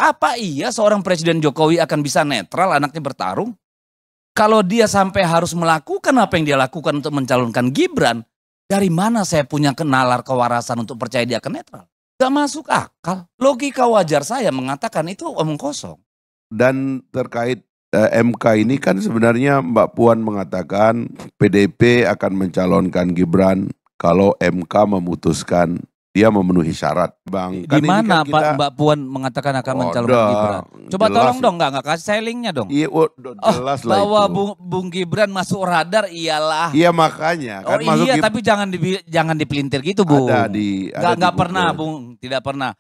Apa iya seorang Presiden Jokowi akan bisa netral anaknya bertarung? Kalau dia sampai harus melakukan apa yang dia lakukan untuk mencalonkan Gibran, dari mana saya punya kenalar kewarasan untuk percaya dia akan netral? Gak masuk akal. Logika wajar saya mengatakan itu omong kosong. Dan terkait MK ini kan sebenarnya Mbak Puan mengatakan PDIP akan mencalonkan Gibran kalau MK memutuskan dia memenuhi syarat. Bang, Di mana kan Mbak Puan mengatakan akan mencalonkan Gibran? Coba tolong dong, nggak kasih saya linknya dong. Iya, jelas lah bahwa itu. Bung Gibran masuk radar iyalah. Iya makanya. Kan iya, tapi jangan dipelintir gitu, Bung. Nggak pernah, Bung, tidak pernah.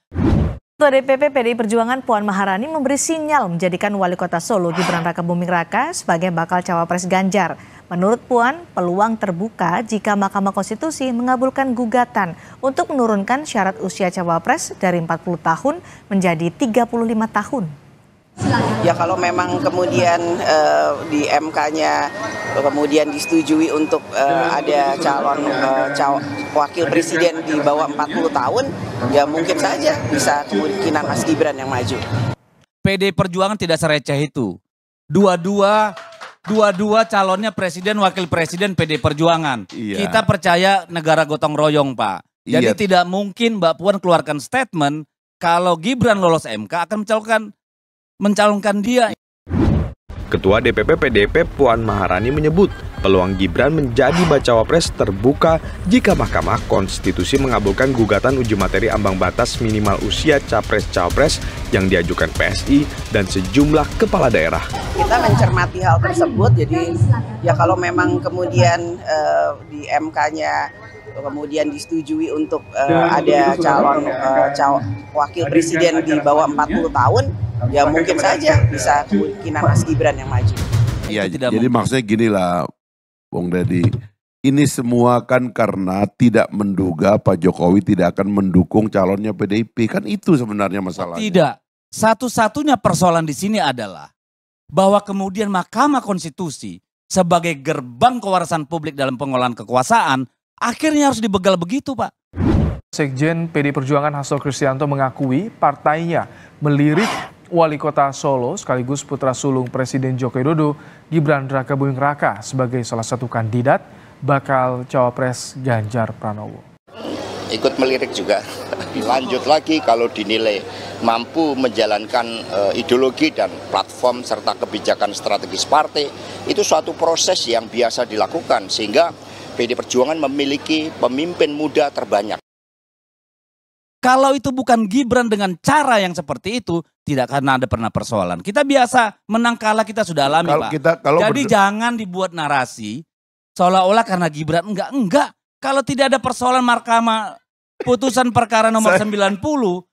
Ketua DPP PDI Perjuangan Puan Maharani memberi sinyal menjadikan Wali Kota Solo Gibran Rakabuming Raka sebagai bakal cawapres Ganjar. Menurut Puan, peluang terbuka jika Mahkamah Konstitusi mengabulkan gugatan untuk menurunkan syarat usia cawapres dari 40 tahun menjadi 35 tahun. Ya kalau memang kemudian di MK-nya kemudian disetujui untuk ada calon wakil presiden di bawah 40 tahun, ya mungkin saja bisa kemungkinan Mas Gibran yang maju. PDI Perjuangan tidak sereceh itu. Dua-dua calonnya presiden, wakil presiden PDI Perjuangan. Iya. Kita percaya negara gotong royong, Pak. Jadi tidak mungkin Mbak Puan keluarkan statement kalau Gibran lolos MK akan mencalonkan dia. Ketua DPP PDIP Puan Maharani menyebut peluang Gibran menjadi bacawa pres terbuka jika Mahkamah Konstitusi mengabulkan gugatan uji materi ambang batas minimal usia capres-cawapres yang diajukan PSI dan sejumlah kepala daerah. Kita mencermati hal tersebut, jadi ya kalau memang kemudian di MK-nya kemudian disetujui untuk ada calon wakil presiden di bawah 40 tahun, ya mungkin saja bisa kemungkinan Mas Gibran yang maju. Iya, jadi maksudnya gini lah, Bung Deddy. Ini semua kan karena tidak menduga Pak Jokowi tidak akan mendukung calonnya PDIP. Kan itu sebenarnya masalahnya. Tidak. Satu-satunya persoalan di sini adalah bahwa kemudian Mahkamah Konstitusi sebagai gerbang kewarasan publik dalam pengelolaan kekuasaan akhirnya harus dibegal begitu, Pak. Sekjen PDI Perjuangan Hasto Kristianto mengakui partainya melirik Wali Kota Solo sekaligus putra sulung Presiden Joko Widodo Gibran Rakabuming Raka sebagai salah satu kandidat bakal cawapres Ganjar Pranowo. Ikut melirik juga. Lanjut lagi kalau dinilai mampu menjalankan ideologi dan platform serta kebijakan strategis partai, itu suatu proses yang biasa dilakukan sehingga PDI Perjuangan memiliki pemimpin muda terbanyak. Kalau itu bukan Gibran dengan cara yang seperti itu, tidak akan ada pernah persoalan. Kita biasa menang kalah kita sudah alami, Pak. Jadi jangan dibuat narasi seolah-olah karena Gibran enggak. Kalau tidak ada persoalan Mahkamah putusan perkara nomor 90,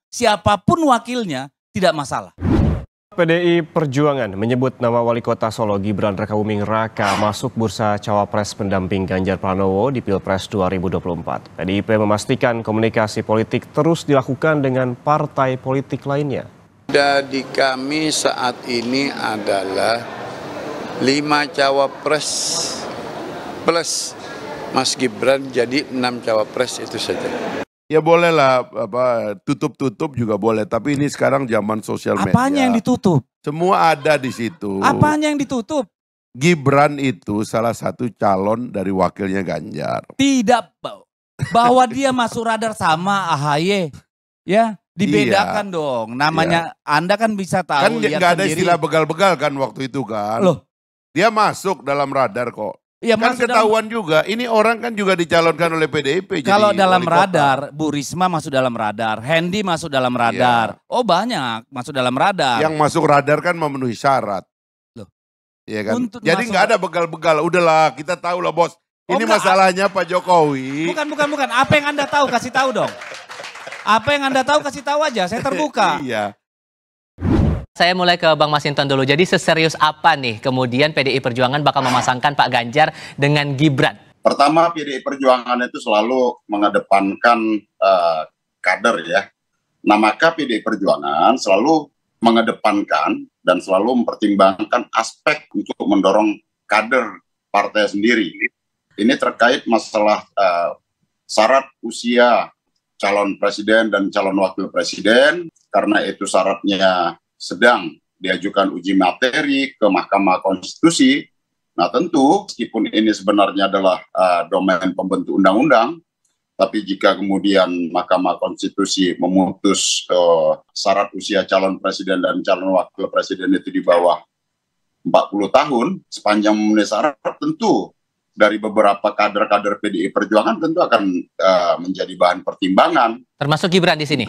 siapapun wakilnya tidak masalah. PDI Perjuangan menyebut nama Wali Kota Solo Gibran Rakabuming Raka masuk bursa cawapres pendamping Ganjar Pranowo di Pilpres 2024. PDIP memastikan komunikasi politik terus dilakukan dengan partai politik lainnya. Di kami saat ini adalah 5 cawapres plus Mas Gibran, jadi 6 cawapres itu saja. Ya boleh lah, tutup-tutup juga boleh. Tapi ini sekarang zaman sosial media. Apanya yang ditutup? Semua ada di situ. Apanya yang ditutup? Gibran itu salah satu calon dari wakilnya Ganjar. Tidak, bahwa dia masuk radar sama AHY, ya dibedakan dong. Namanya Anda kan bisa tahu. Kan nggak ada istilah begal-begal kan waktu itu kan. Loh, dia masuk dalam radar kok. Ya, kan ketahuan juga, ini orang kan juga dicalonkan oleh PDIP. Kalau dalam radar, Bu Risma masuk dalam radar, Hendy masuk dalam radar. Oh banyak masuk dalam radar. Yang masuk radar kan memenuhi syarat. Loh. Iya kan? Jadi nggak ada begal-begal, udahlah kita tahu lah bos. Ini masalahnya Pak Jokowi. Bukan. Apa yang Anda tahu kasih tahu dong. Apa yang Anda tahu kasih tahu aja, saya terbuka. Iya. Saya mulai ke Bang Masinton dulu. Jadi seserius apa nih kemudian PDI Perjuangan bakal memasangkan Pak Ganjar dengan Gibran? Pertama, PDI Perjuangan itu selalu mengedepankan kader ya. Nah maka PDI Perjuangan selalu mengedepankan dan selalu mempertimbangkan aspek untuk mendorong kader partai sendiri. Ini terkait masalah syarat usia calon presiden dan calon wakil presiden. karena itu syaratnya sedang diajukan uji materi ke Mahkamah Konstitusi. Nah tentu meskipun ini sebenarnya adalah domain pembentuk undang-undang, tapi jika kemudian Mahkamah Konstitusi memutus syarat usia calon presiden dan calon wakil presiden itu di bawah 40 tahun, sepanjang memenuhi syarat, tentu dari beberapa kader-kader PDI Perjuangan tentu akan menjadi bahan pertimbangan. Termasuk Gibran di sini?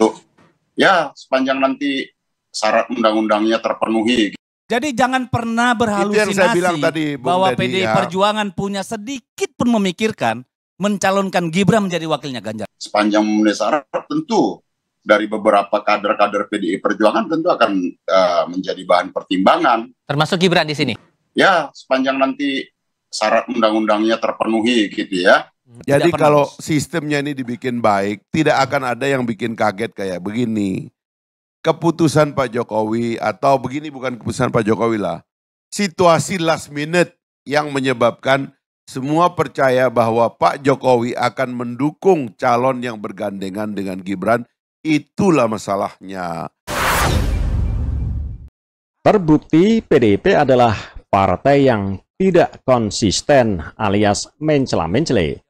Ya, sepanjang nanti syarat undang-undangnya terpenuhi. Jadi jangan pernah berhalusinasi saya bilang tadi, bahwa PDI Perjuangan punya sedikit pun memikirkan mencalonkan Gibran menjadi wakilnya Ganjar. Sepanjang memenuhi syarat, tentu dari beberapa kader-kader PDI Perjuangan tentu akan menjadi bahan pertimbangan. Termasuk Gibran di sini? Ya, sepanjang nanti syarat undang-undangnya terpenuhi gitu ya. Jadi kalau sistemnya ini dibikin baik, tidak akan ada yang bikin kaget kayak begini. Keputusan Pak Jokowi atau begini bukan keputusan Pak Jokowi lah. Situasi last minute yang menyebabkan semua percaya bahwa Pak Jokowi akan mendukung calon yang bergandengan dengan Gibran. Itulah masalahnya. Terbukti PDIP adalah partai yang tidak konsisten alias mencela-mencele.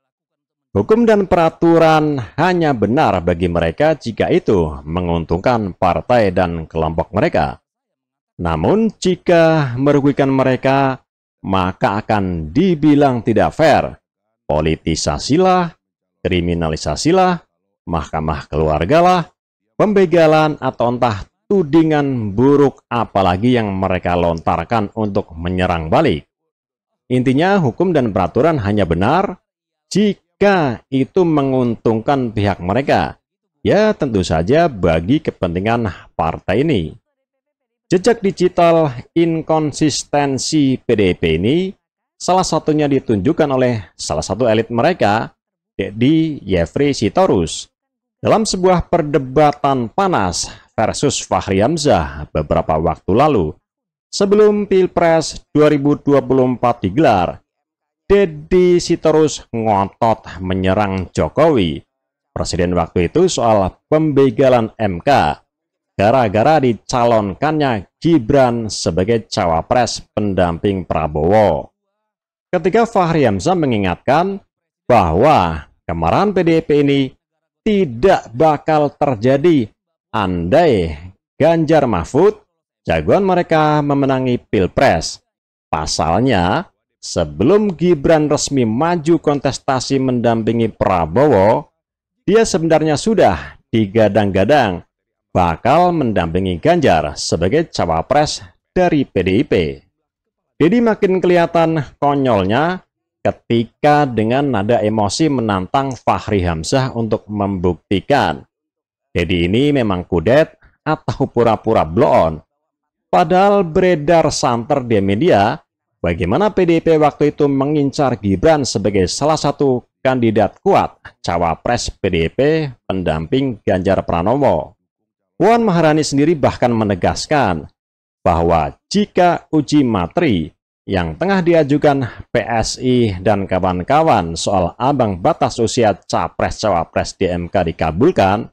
Hukum dan peraturan hanya benar bagi mereka jika itu menguntungkan partai dan kelompok mereka. Namun jika merugikan mereka, maka akan dibilang tidak fair. Politisasilah, kriminalisasilah, mahkamah keluargalah, pembegalan atau entah tudingan buruk apalagi yang mereka lontarkan untuk menyerang balik. Intinya hukum dan peraturan hanya benar jika itu menguntungkan pihak mereka. Ya tentu saja bagi kepentingan partai ini. Jejak digital inkonsistensi PDIP ini salah satunya ditunjukkan oleh salah satu elit mereka, Deddy Yefri Sitorus. Dalam sebuah perdebatan panas versus Fachri Hamzah beberapa waktu lalu, sebelum Pilpres 2024 digelar, Deddy Sitorus ngotot menyerang Jokowi, presiden waktu itu soal pembegalan MK, gara-gara dicalonkannya Gibran sebagai cawapres pendamping Prabowo. Ketika Fachri Hamzah mengingatkan bahwa kemarahan PDIP ini tidak bakal terjadi andai Ganjar Mahfud, jagoan mereka, memenangi Pilpres. Pasalnya, sebelum Gibran resmi maju kontestasi mendampingi Prabowo, dia sebenarnya sudah digadang-gadang bakal mendampingi Ganjar sebagai cawapres dari PDIP. Jadi makin kelihatan konyolnya ketika dengan nada emosi menantang Fachri Hamzah untuk membuktikan Deddy ini memang kudet atau pura-pura blow on. Padahal beredar santer di media bagaimana PDIP waktu itu mengincar Gibran sebagai salah satu kandidat kuat cawapres PDIP pendamping Ganjar Pranowo. Puan Maharani sendiri bahkan menegaskan bahwa jika uji materi yang tengah diajukan PSI dan kawan-kawan soal ambang batas usia capres-cawapres di MK dikabulkan,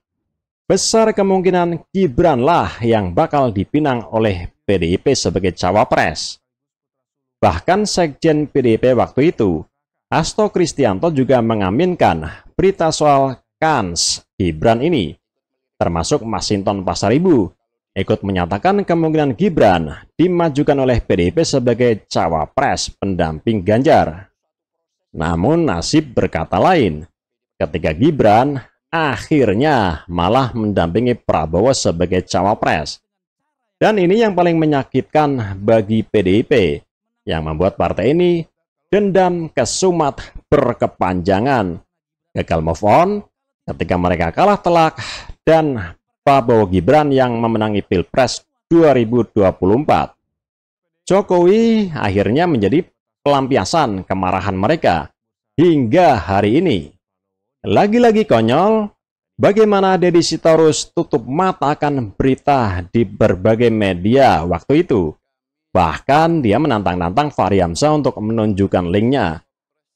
besar kemungkinan Gibranlah yang bakal dipinang oleh PDIP sebagai cawapres. Bahkan Sekjen PDIP waktu itu, Hasto Kristianto juga mengaminkan berita soal kans Gibran ini, termasuk Masinton Pasaribu, ikut menyatakan kemungkinan Gibran dimajukan oleh PDIP sebagai cawapres pendamping Ganjar. Namun nasib berkata lain, ketika Gibran akhirnya malah mendampingi Prabowo sebagai cawapres. Dan ini yang paling menyakitkan bagi PDIP, yang membuat partai ini dendam kesumat berkepanjangan, gagal move on ketika mereka kalah telak, dan Prabowo Gibran yang memenangi Pilpres 2024. Jokowi akhirnya menjadi pelampiasan kemarahan mereka hingga hari ini. Lagi-lagi konyol, bagaimana Deddy Sitorus tutup mata akan berita di berbagai media waktu itu. Bahkan dia menantang-nantang Fachri Hamzah untuk menunjukkan linknya.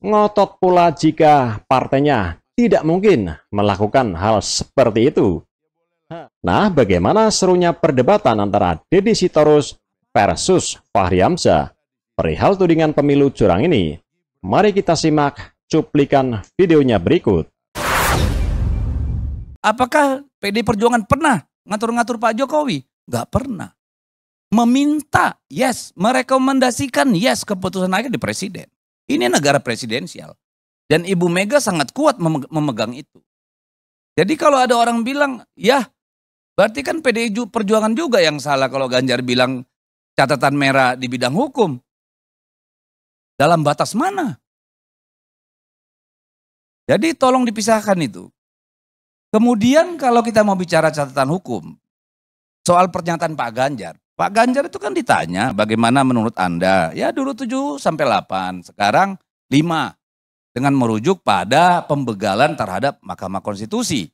Ngotot pula jika partainya tidak mungkin melakukan hal seperti itu. Nah, bagaimana serunya perdebatan antara Deddy Sitorus versus Fahri Hamzah perihal tudingan pemilu curang ini? Mari kita simak cuplikan videonya berikut. Apakah PD Perjuangan pernah ngatur-ngatur Pak Jokowi? Nggak pernah. Meminta, yes. Merekomendasikan, yes. Keputusan akhir di presiden. Ini negara presidensial. Dan Ibu Mega sangat kuat memegang itu. Jadi kalau ada orang bilang, ya berarti kan PDI Perjuangan juga yang salah kalau Ganjar bilang catatan merah di bidang hukum. Dalam batas mana? Jadi tolong dipisahkan itu. Kemudian kalau kita mau bicara catatan hukum, soal pernyataan Pak Ganjar. Pak Ganjar itu kan ditanya bagaimana menurut Anda? Ya dulu 7 sampai 8, sekarang 5. Dengan merujuk pada pembegalan terhadap Mahkamah Konstitusi.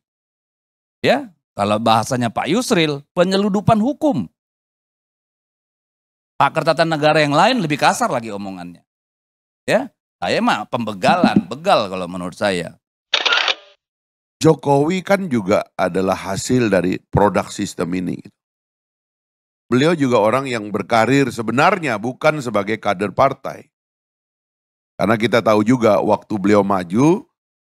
Ya, kalau bahasanya Pak Yusril, penyeludupan hukum. Pakar tata negara yang lain lebih kasar lagi omongannya. Ya, saya mah pembegalan, begal kalau menurut saya. Jokowi kan juga adalah hasil dari produk sistem ini. Beliau juga orang yang berkarir sebenarnya bukan sebagai kader partai. Karena kita tahu juga waktu beliau maju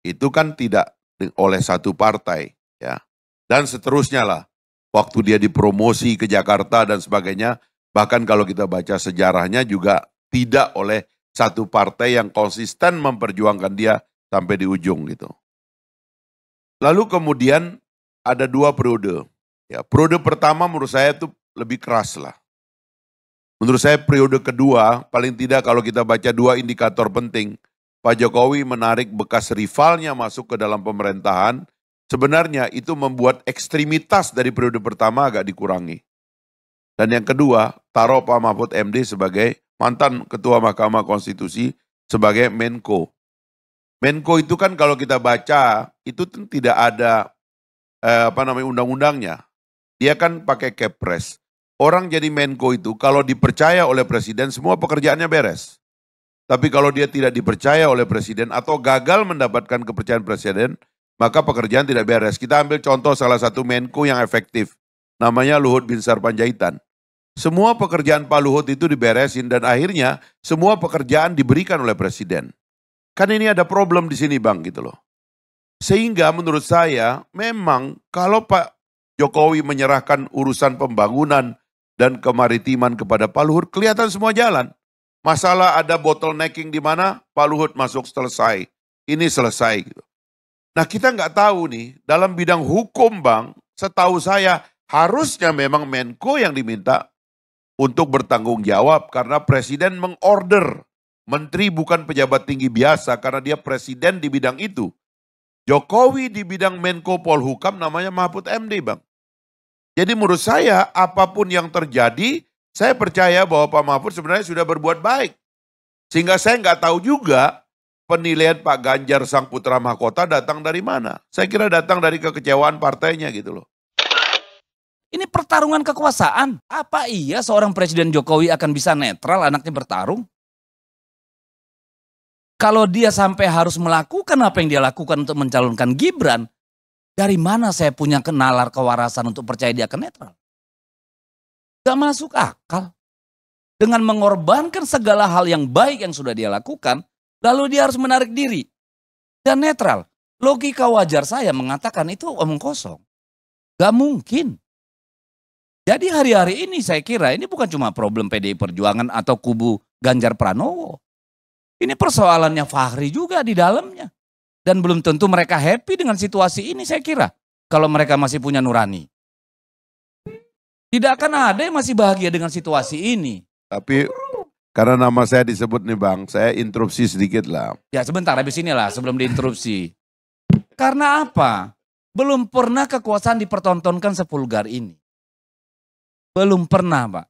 itu kan tidak oleh satu partai, ya. Dan seterusnya lah. Waktu dia dipromosi ke Jakarta dan sebagainya, bahkan kalau kita baca sejarahnya juga tidak oleh satu partai yang konsisten memperjuangkan dia sampai di ujung gitu. Lalu kemudian ada 2 periode. Ya, periode pertama menurut saya itu lebih keras lah. Menurut saya periode kedua, paling tidak kalau kita baca 2 indikator penting, Pak Jokowi menarik bekas rivalnya masuk ke dalam pemerintahan, sebenarnya itu membuat ekstremitas dari periode pertama agak dikurangi. Dan yang kedua, taruh Pak Mahfud MD sebagai mantan Ketua Mahkamah Konstitusi sebagai Menko. Menko itu kan kalau kita baca, itu tidak ada undang-undangnya. Dia kan pakai Kepres. Orang jadi Menko itu kalau dipercaya oleh presiden semua pekerjaannya beres. Tapi kalau dia tidak dipercaya oleh presiden atau gagal mendapatkan kepercayaan presiden, maka pekerjaan tidak beres. Kita ambil contoh salah satu Menko yang efektif. Namanya Luhut Binsar Panjaitan. Semua pekerjaan Pak Luhut itu diberesin dan akhirnya semua pekerjaan diberikan oleh presiden. Kan ini ada problem di sini Bang gitu loh. Sehingga menurut saya memang kalau Pak Jokowi menyerahkan urusan pembangunan dan kemaritiman kepada Pak Luhut, kelihatan semua jalan. Masalah ada bottlenecking di mana, Pak Luhut masuk selesai. Ini selesai gitu. Nah kita nggak tahu nih, dalam bidang hukum Bang, setahu saya harusnya memang Menko yang diminta untuk bertanggung jawab karena presiden mengorder. Menteri bukan pejabat tinggi biasa karena dia presiden di bidang itu. Jokowi di bidang Menko Polhukam namanya Mahfud MD Bang. Jadi menurut saya apapun yang terjadi, saya percaya bahwa Pak Mahfud sebenarnya sudah berbuat baik. Sehingga saya nggak tahu juga penilaian Pak Ganjar sang putra mahkota datang dari mana. Saya kira datang dari kekecewaan partainya gitu loh. Ini pertarungan kekuasaan. Apa iya seorang Presiden Jokowi akan bisa netral anaknya bertarung? Kalau dia sampai harus melakukan apa yang dia lakukan untuk mencalonkan Gibran, dari mana saya punya nalar kewarasan untuk percaya dia akan netral? Gak masuk akal. Dengan mengorbankan segala hal yang baik yang sudah dia lakukan, lalu dia harus menarik diri dan netral. Logika wajar saya mengatakan itu omong kosong. Gak mungkin. Jadi hari-hari ini saya kira ini bukan cuma problem PDI Perjuangan atau kubu Ganjar Pranowo. Ini persoalannya Fahri juga di dalamnya. Dan belum tentu mereka happy dengan situasi ini saya kira. Kalau mereka masih punya nurani. Tidak akan ada yang masih bahagia dengan situasi ini. Tapi karena nama saya disebut nih Bang, saya interupsi sedikit lah. Ya sebentar habis inilah sebelum diinterupsi. Karena apa? Belum pernah kekuasaan dipertontonkan sevulgar ini. Belum pernah Pak.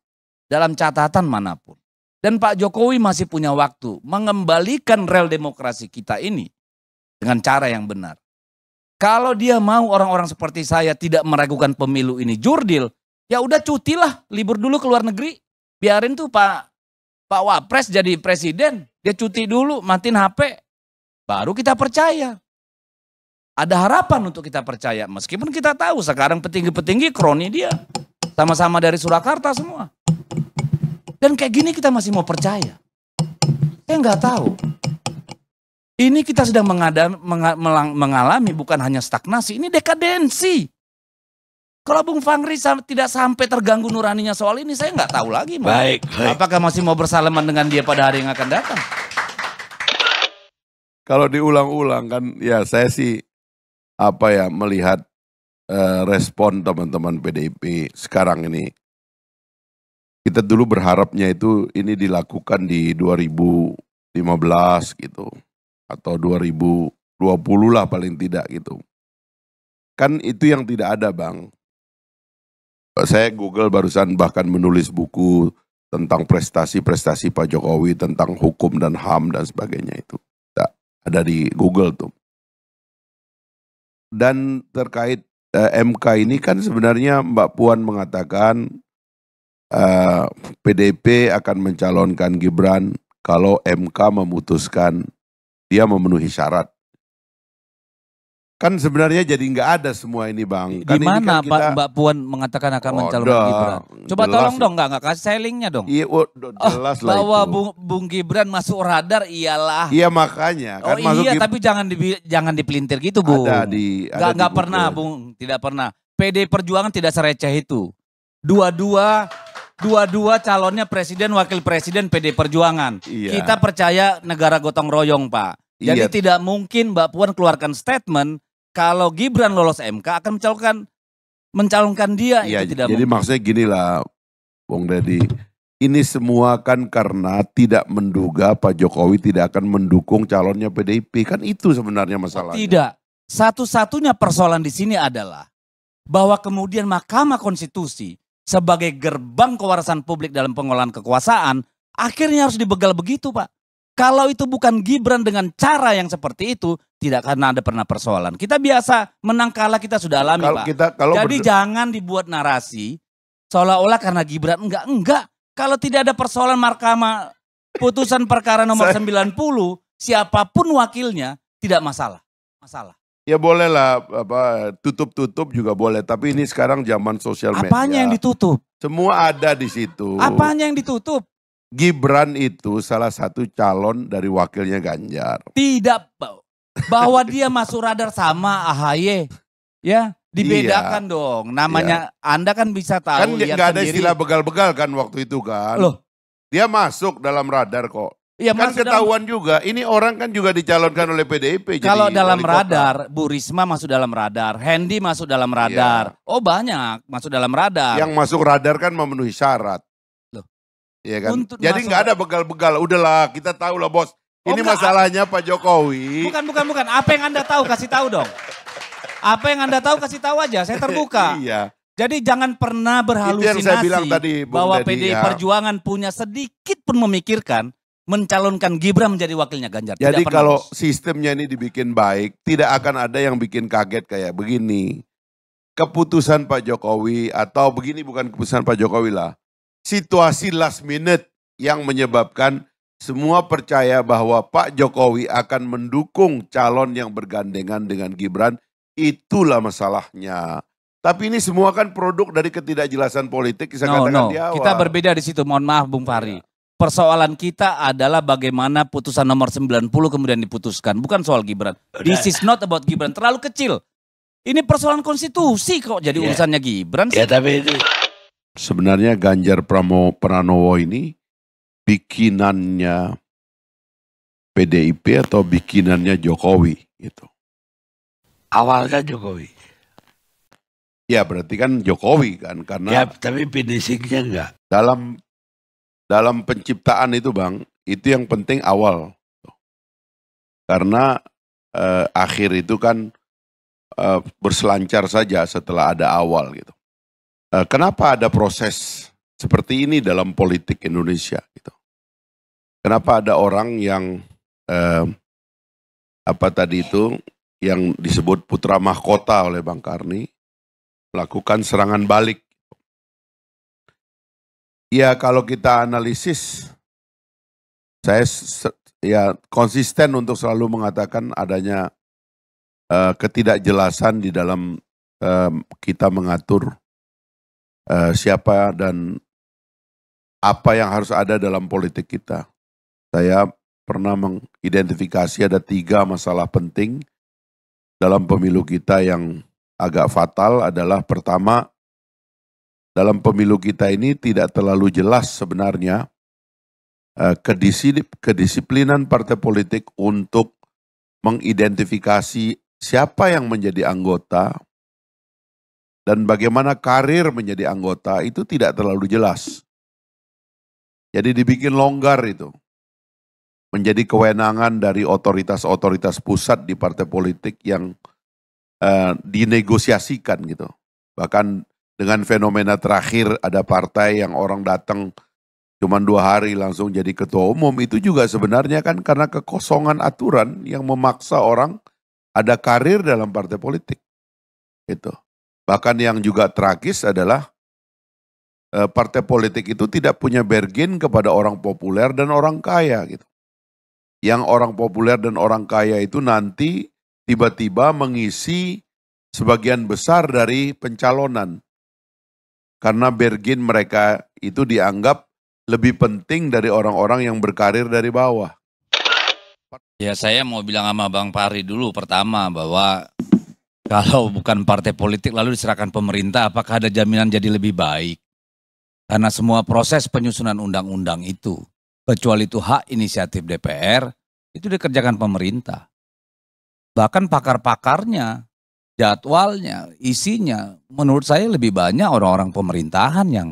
Dalam catatan manapun. Dan Pak Jokowi masih punya waktu mengembalikan rel demokrasi kita ini dengan cara yang benar. Kalau dia mau orang-orang seperti saya tidak meragukan pemilu ini jurdil, ya udah cutilah, libur dulu ke luar negeri. Biarin tuh Pak Wapres jadi presiden, dia cuti dulu, matiin HP. Baru kita percaya. ada harapan untuk kita percaya. Meskipun kita tahu sekarang petinggi-petinggi kroni dia. Sama-sama dari Surakarta semua. Dan kayak gini kita masih mau percaya. Saya nggak tahu. Ini kita sedang mengalami bukan hanya stagnasi, ini dekadensi. Kalau Bung Fangri tidak sampai terganggu nuraninya soal ini, saya nggak tahu lagi. Baik. Apakah masih mau bersalaman dengan dia pada hari yang akan datang? Kalau diulang-ulang kan, ya saya sih melihat respon teman-teman PDIP sekarang ini. Kita dulu berharapnya itu ini dilakukan di 2015 gitu. Atau 2020 lah paling tidak gitu. Kan itu yang tidak ada, Bang. Saya Google barusan bahkan menulis buku tentang prestasi-prestasi Pak Jokowi, tentang hukum dan HAM dan sebagainya itu. Ada di Google tuh. Dan terkait MK ini kan sebenarnya Mbak Puan mengatakan PDIP akan mencalonkan Gibran kalau MK memutuskan dia memenuhi syarat. Kan sebenarnya jadi nggak ada semua ini, Bang. Di mana kan Mbak Puan mengatakan akan mencalonkan Gibran? Coba tolong dong, nggak kasih saya linknya dong. Iya, jelas lah bahwa itu. Bung Gibran masuk radar iyalah. Iya makanya. Kan iya, tapi jangan dipelintir gitu, Bung. Nggak pernah, Bung, tidak pernah. PD Perjuangan tidak sereceh itu. Dua-dua calonnya presiden, wakil presiden PD Perjuangan. Iya. Kita percaya negara gotong royong, Pak. Jadi tidak mungkin Mbak Puan keluarkan statement kalau Gibran lolos MK akan mencalonkan dia. Iya, itu tidak jadi mungkin. maksudnya gini lah, Bung Deddy. Ini semua kan karena tidak menduga Pak Jokowi tidak akan mendukung calonnya PDIP. Kan itu sebenarnya masalahnya. Tidak. Satu-satunya persoalan di sini adalah bahwa kemudian Mahkamah Konstitusi sebagai gerbang kewarasan publik dalam pengolahan kekuasaan akhirnya harus dibegal begitu, Pak. Kalau itu bukan Gibran dengan cara yang seperti itu, tidak akan ada pernah persoalan. Kita biasa menang kalah kita sudah alami, Pak. Jadi jangan dibuat narasi seolah-olah karena Gibran. Enggak. Kalau tidak ada persoalan Mahkamah putusan perkara nomor 90, siapapun wakilnya tidak masalah. Ya boleh lah, tutup-tutup juga boleh. Tapi ini sekarang zaman sosial media. Apanya yang ditutup? Semua ada di situ. Apanya yang ditutup? Gibran itu salah satu calon dari wakilnya Ganjar. Tidak, bahwa dia masuk radar sama AHY, ya dibedakan dong. Namanya Anda kan bisa tahu. Kan nggak ada istilah begal-begal kan waktu itu kan. Loh, dia masuk dalam radar kok. Ya, kan ketahuan juga. Ini orang kan juga dicalonkan oleh PDIP. Kalau dalam radar, Bu Risma masuk dalam radar, Hendy masuk dalam radar. Oh banyak masuk dalam radar. Yang masuk radar kan memenuhi syarat. Iya kan? Jadi nggak ada begal-begal. Udahlah, kita tahu lah, Bos. Ini masalahnya Pak Jokowi. Bukan. Apa yang Anda tahu kasih tahu dong. Apa yang Anda tahu kasih tahu aja. Saya terbuka. Iya. Jadi jangan pernah berhalusinasi itu yang saya bilang tadi, bahwa PDI Perjuangan punya sedikit pun memikirkan mencalonkan Gibran menjadi wakilnya Ganjar. Jadi kalau sistemnya ini dibikin baik, tidak akan ada yang bikin kaget kayak begini. Keputusan Pak Jokowi atau begini bukan keputusan Pak Jokowi lah. Situasi last minute yang menyebabkan semua percaya bahwa Pak Jokowi akan mendukung calon yang bergandengan dengan Gibran, itulah masalahnya. Tapi ini semua kan produk dari ketidakjelasan politik, saya katakan di awal. Kita berbeda di situ, mohon maaf Bung Fahri. Persoalan kita adalah bagaimana putusan nomor 90 kemudian diputuskan, bukan soal Gibran. This is not about Gibran, terlalu kecil. Ini persoalan konstitusi kok jadi urusannya Gibran sih. Ya tapi itu sebenarnya Ganjar Pranowo ini bikinannya PDIP atau bikinannya Jokowi gitu. Awalnya Jokowi. Ya berarti kan Jokowi kan karena. Ya tapi finishingnya enggak. Dalam penciptaan itu Bang, itu yang penting awal. Karena akhir itu kan berselancar saja setelah ada awal gitu. Kenapa ada proses seperti ini dalam politik Indonesia gitu? Kenapa ada orang yang yang disebut putra mahkota oleh Bang Karni melakukan serangan balik? Ya kalau kita analisis, saya konsisten untuk selalu mengatakan adanya ketidakjelasan di dalam kita mengatur siapa dan apa yang harus ada dalam politik kita. Saya pernah mengidentifikasi ada 3 masalah penting dalam pemilu kita yang agak fatal. Adalah pertama, dalam pemilu kita ini tidak terlalu jelas sebenarnya kedisiplinan partai politik untuk mengidentifikasi siapa yang menjadi anggota dan bagaimana karir menjadi anggota itu tidak terlalu jelas. Jadi dibikin longgar itu. Menjadi kewenangan dari otoritas-otoritas pusat di partai politik yang dinegosiasikan gitu. Bahkan dengan fenomena terakhir ada partai yang orang datang cuma 2 hari langsung jadi ketua umum, itu juga sebenarnya kan karena kekosongan aturan yang memaksa orang ada karir dalam partai politik. Itu. Bahkan yang juga tragis adalah partai politik itu tidak punya bargain kepada orang populer dan orang kaya gitu. Yang orang populer dan orang kaya itu nanti tiba-tiba mengisi sebagian besar dari pencalonan. Karena bargain mereka itu dianggap lebih penting dari orang-orang yang berkarir dari bawah. Ya, saya mau bilang sama Bang Fahri dulu pertama bahwa kalau bukan partai politik lalu diserahkan pemerintah, apakah ada jaminan jadi lebih baik? Karena semua proses penyusunan undang-undang itu, kecuali itu hak inisiatif DPR, itu dikerjakan pemerintah. Bahkan pakar-pakarnya, jadwalnya, isinya, menurut saya lebih banyak orang-orang pemerintahan yang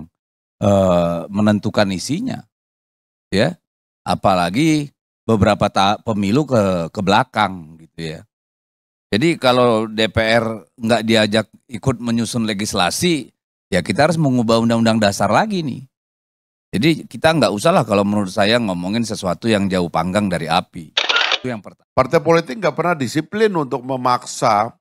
menentukan isinya. Ya, apalagi beberapa pemilu ke belakang gitu ya. Jadi kalau DPR nggak diajak ikut menyusun legislasi, ya kita harus mengubah undang-undang dasar lagi nih. Jadi kita nggak usah lah kalau menurut saya ngomongin sesuatu yang jauh panggang dari api. Itu yang pertama. Partai politik nggak pernah disiplin untuk memaksa,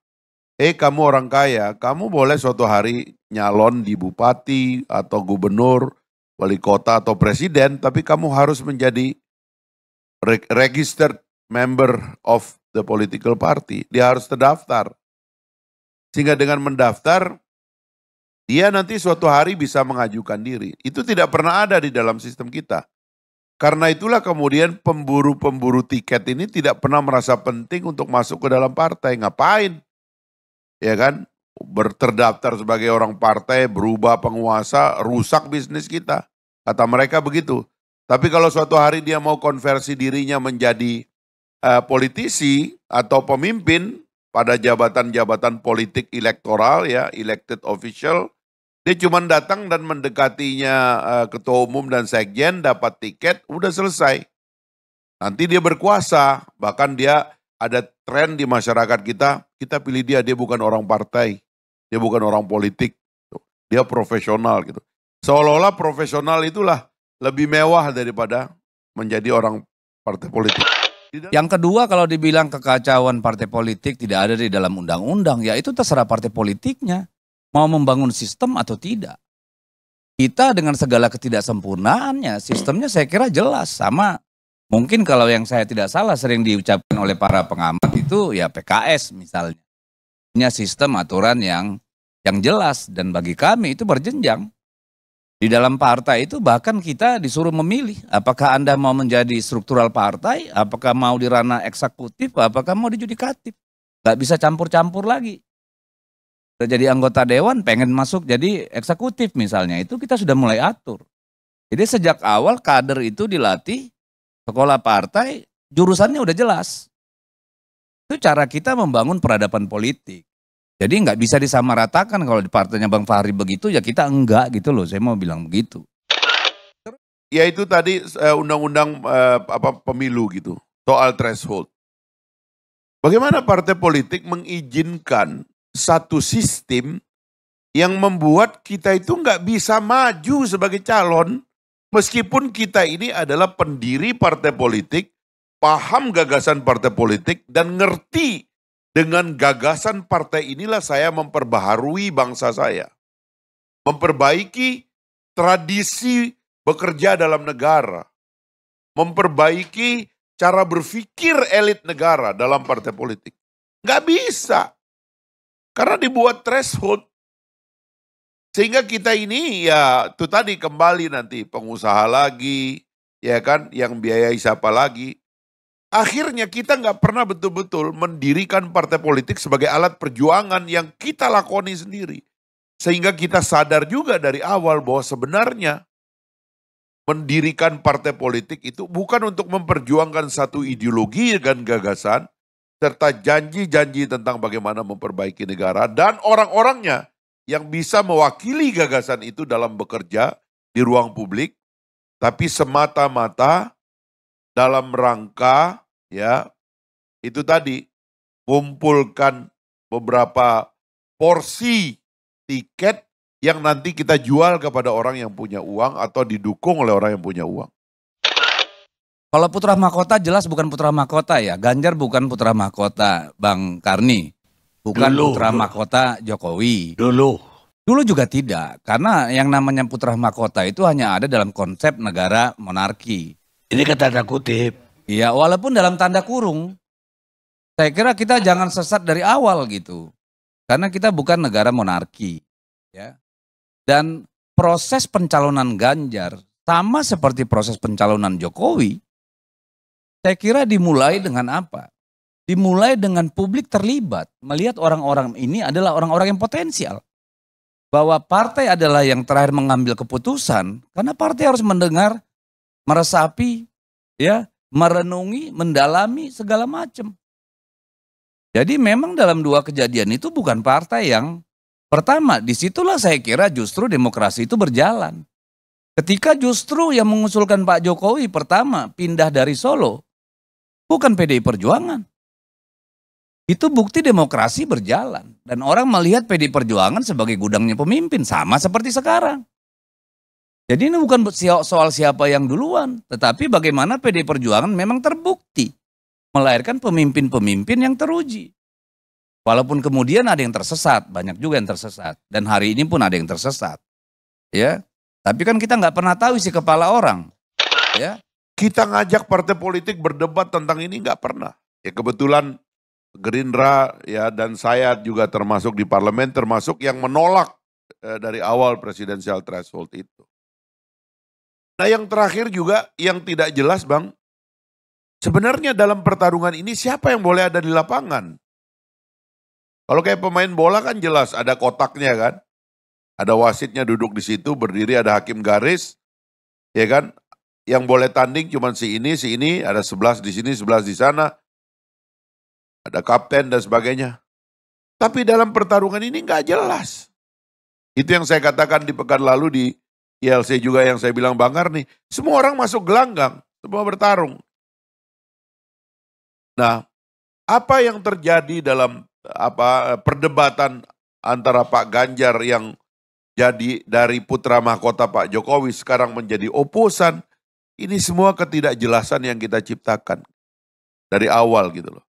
kamu orang kaya, kamu boleh suatu hari nyalon di bupati atau gubernur, wali kota atau presiden, tapi kamu harus menjadi registered member of the political party. Dia harus terdaftar. Sehingga dengan mendaftar, dia nanti suatu hari bisa mengajukan diri. Itu tidak pernah ada di dalam sistem kita. Karena itulah kemudian pemburu-pemburu tiket ini tidak pernah merasa penting untuk masuk ke dalam partai. Ngapain? Ya kan? Terdaftar sebagai orang partai, berubah penguasa, rusak bisnis kita. Kata mereka begitu. Tapi kalau suatu hari dia mau konversi dirinya menjadi politisi atau pemimpin pada jabatan-jabatan politik elektoral, ya, elected official, dia cuma datang dan mendekatinya ketua umum dan sekjen, dapat tiket, udah selesai. Nanti dia berkuasa, bahkan dia ada tren di masyarakat kita pilih dia bukan orang partai, dia bukan orang politik, dia profesional gitu. Seolah-olah profesional itulah lebih mewah daripada menjadi orang partai politik. Yang kedua, kalau dibilang kekacauan partai politik tidak ada di dalam undang-undang, ya itu terserah partai politiknya. Mau membangun sistem atau tidak. Kita dengan segala ketidaksempurnaannya, sistemnya saya kira jelas. Sama mungkin kalau yang saya tidak salah sering diucapkan oleh para pengamat itu ya PKS misalnya. Punya sistem aturan yang jelas dan bagi kami itu berjenjang. Di dalam partai itu bahkan kita disuruh memilih apakah Anda mau menjadi struktural partai, apakah mau di ranah eksekutif, apakah mau di judikatif. Gak bisa campur-campur lagi. Udah jadi anggota dewan pengen masuk jadi eksekutif misalnya, itu kita sudah mulai atur. Jadi sejak awal kader itu dilatih, sekolah partai, jurusannya udah jelas. Itu cara kita membangun peradaban politik. Jadi nggak bisa disamaratakan kalau di partainya Bang Fahri begitu, ya kita enggak gitu loh, saya mau bilang begitu. Ya itu tadi undang-undang pemilu gitu, soal threshold. Bagaimana partai politik mengizinkan satu sistem yang membuat kita itu nggak bisa maju sebagai calon, meskipun kita ini adalah pendiri partai politik, paham gagasan partai politik, dan ngerti dengan gagasan partai inilah saya memperbaharui bangsa saya. Memperbaiki tradisi bekerja dalam negara. Memperbaiki cara berpikir elit negara dalam partai politik. Nggak bisa. Karena dibuat threshold. Sehingga kita ini ya itu tadi kembali nanti pengusaha lagi, ya kan, yang biayai siapa lagi. Akhirnya kita nggak pernah betul-betul mendirikan partai politik sebagai alat perjuangan yang kita lakoni sendiri. Sehingga kita sadar juga dari awal bahwa sebenarnya mendirikan partai politik itu bukan untuk memperjuangkan satu ideologi dan gagasan, serta janji-janji tentang bagaimana memperbaiki negara dan orang-orangnya yang bisa mewakili gagasan itu dalam bekerja di ruang publik, tapi semata-mata dalam rangka ya itu tadi kumpulkan beberapa porsi tiket yang nanti kita jual kepada orang yang punya uang atau didukung oleh orang yang punya uang. Kalau putra mahkota jelas bukan putra mahkota ya. Ganjar bukan putra mahkota Bang Karni. Bukan putra mahkota Jokowi. Dulu juga tidak. Karena yang namanya putra mahkota itu hanya ada dalam konsep negara monarki. Ini kata tanda kutip. Iya, walaupun dalam tanda kurung. Saya kira kita jangan sesat dari awal gitu. Karena kita bukan negara monarki. Ya. Dan proses pencalonan Ganjar sama seperti proses pencalonan Jokowi, saya kira dimulai dengan apa? Dimulai dengan publik terlibat, melihat orang-orang ini adalah orang-orang yang potensial. Bahwa partai adalah yang terakhir mengambil keputusan, karena partai harus mendengar, meresapi, ya, merenungi, mendalami segala macam. Jadi memang dalam dua kejadian itu bukan partai yang pertama, disitulah saya kira justru demokrasi itu berjalan. Ketika justru yang mengusulkan Pak Jokowi pertama pindah dari Solo, bukan PDI Perjuangan. Itu bukti demokrasi berjalan. Dan orang melihat PDI Perjuangan sebagai gudangnya pemimpin, sama seperti sekarang. Jadi ini bukan soal siapa yang duluan, tetapi bagaimana PDI Perjuangan memang terbukti melahirkan pemimpin-pemimpin yang teruji. Walaupun kemudian ada yang tersesat, banyak juga yang tersesat. Dan hari ini pun ada yang tersesat. Ya, tapi kan kita nggak pernah tahu isi kepala orang. Ya, kita ngajak partai politik berdebat tentang ini nggak pernah. Ya kebetulan Gerindra ya dan saya juga termasuk di parlemen, termasuk yang menolak dari awal presidensial threshold itu. Nah yang terakhir juga yang tidak jelas Bang, sebenarnya dalam pertarungan ini siapa yang boleh ada di lapangan? Kalau kayak pemain bola kan jelas ada kotaknya kan. Ada wasitnya duduk di situ, berdiri ada hakim garis. Ya kan? Yang boleh tanding cuma si ini, ada 11 di sini, 11 di sana. Ada kapten dan sebagainya. Tapi dalam pertarungan ini nggak jelas. Itu yang saya katakan di pekan lalu di ILC juga yang saya bilang Bang Karni. Semua orang masuk gelanggang, semua bertarung. Nah, apa yang terjadi dalam perdebatan antara Pak Ganjar yang jadi dari putra mahkota Pak Jokowi sekarang menjadi oposan, ini semua ketidakjelasan yang kita ciptakan dari awal gitu loh.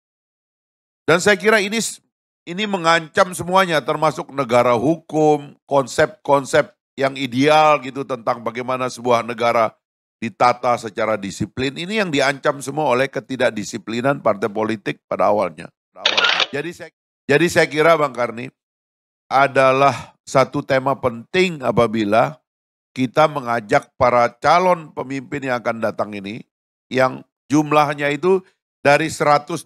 Dan saya kira ini mengancam semuanya termasuk negara hukum, konsep-konsep yang ideal gitu tentang bagaimana sebuah negara ditata secara disiplin. Ini yang diancam semua oleh ketidakdisiplinan partai politik pada awalnya. Jadi saya kira Bang Karni adalah satu tema penting apabila kita mengajak para calon pemimpin yang akan datang ini yang jumlahnya itu dari 185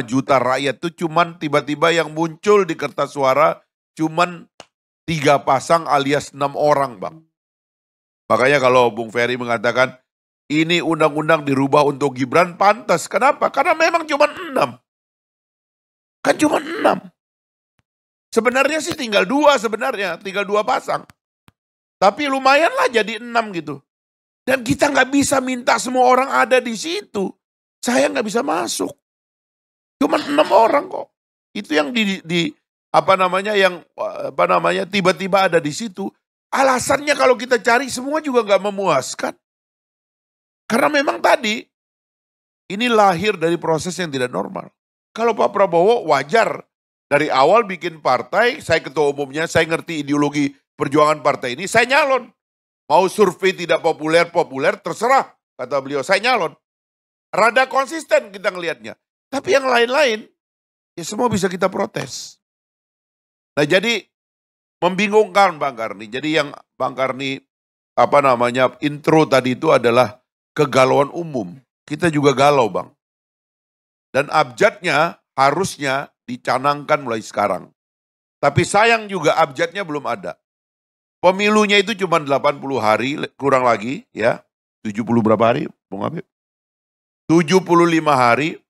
juta rakyat itu cuman tiba-tiba yang muncul di kertas suara cuman 3 pasang alias 6 orang Bang. Makanya kalau Bung Ferry mengatakan ini undang-undang dirubah untuk Gibran pantas. Kenapa? Karena memang cuma 6. Kan cuma 6. Sebenarnya sih tinggal 2 sebenarnya. Tinggal 2 pasang. Tapi lumayanlah jadi 6 gitu. Dan kita nggak bisa minta semua orang ada di situ. Saya nggak bisa masuk. Cuma 6 orang kok. Itu yang tiba-tiba ada di situ. Alasannya kalau kita cari semua juga nggak memuaskan. Karena memang tadi ini lahir dari proses yang tidak normal. Kalau Pak Prabowo wajar dari awal bikin partai, saya ketua umumnya, saya ngerti ideologi perjuangan partai ini, saya nyalon. Mau survei tidak populer, terserah, kata beliau, saya nyalon. Rada konsisten kita ngelihatnya. Tapi yang lain-lain, ya semua bisa kita protes. Nah jadi membingungkan Bang Karni. Jadi yang Bang Karni intro tadi itu adalah kegalauan umum. Kita juga galau Bang. Dan abjadnya harusnya dicanangkan mulai sekarang. Tapi sayang juga abjadnya belum ada. Pemilunya itu cuma 80 hari, kurang lagi ya. 70 berapa hari, Bung Habib? 75 hari.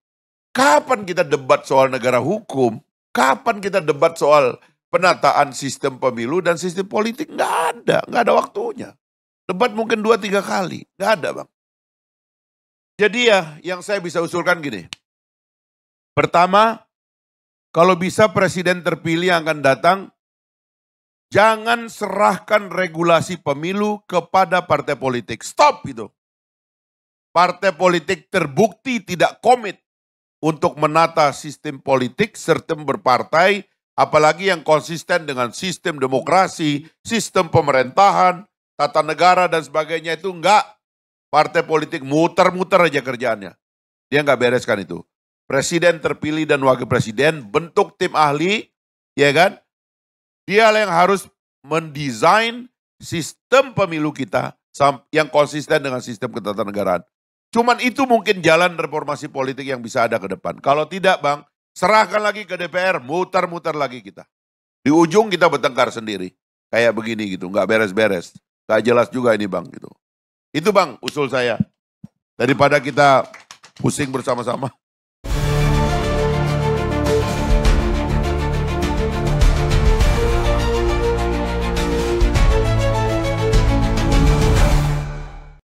Kapan kita debat soal negara hukum? Kapan kita debat soal penataan sistem pemilu dan sistem politik? Nggak ada waktunya. Debat mungkin 2-3 kali, nggak ada Bang. Jadi ya yang saya bisa usulkan gini. Pertama, kalau bisa presiden terpilih yang akan datang, jangan serahkan regulasi pemilu kepada partai politik. Stop itu. Partai politik terbukti tidak komit untuk menata sistem politik serta berpartai, apalagi yang konsisten dengan sistem demokrasi, sistem pemerintahan, tata negara dan sebagainya itu enggak. Partai politik muter-muter aja kerjaannya. Dia enggak bereskan itu. Presiden terpilih dan wakil presiden bentuk tim ahli, ya kan? Dia yang harus mendesain sistem pemilu kita yang konsisten dengan sistem ketatanegaraan. Cuman itu mungkin jalan reformasi politik yang bisa ada ke depan. Kalau tidak Bang, serahkan lagi ke DPR, muter-muter lagi kita. Di ujung kita bertengkar sendiri. Kayak begini gitu, nggak beres-beres. Nggak jelas juga ini Bang gitu. Itu Bang usul saya. Daripada kita pusing bersama-sama.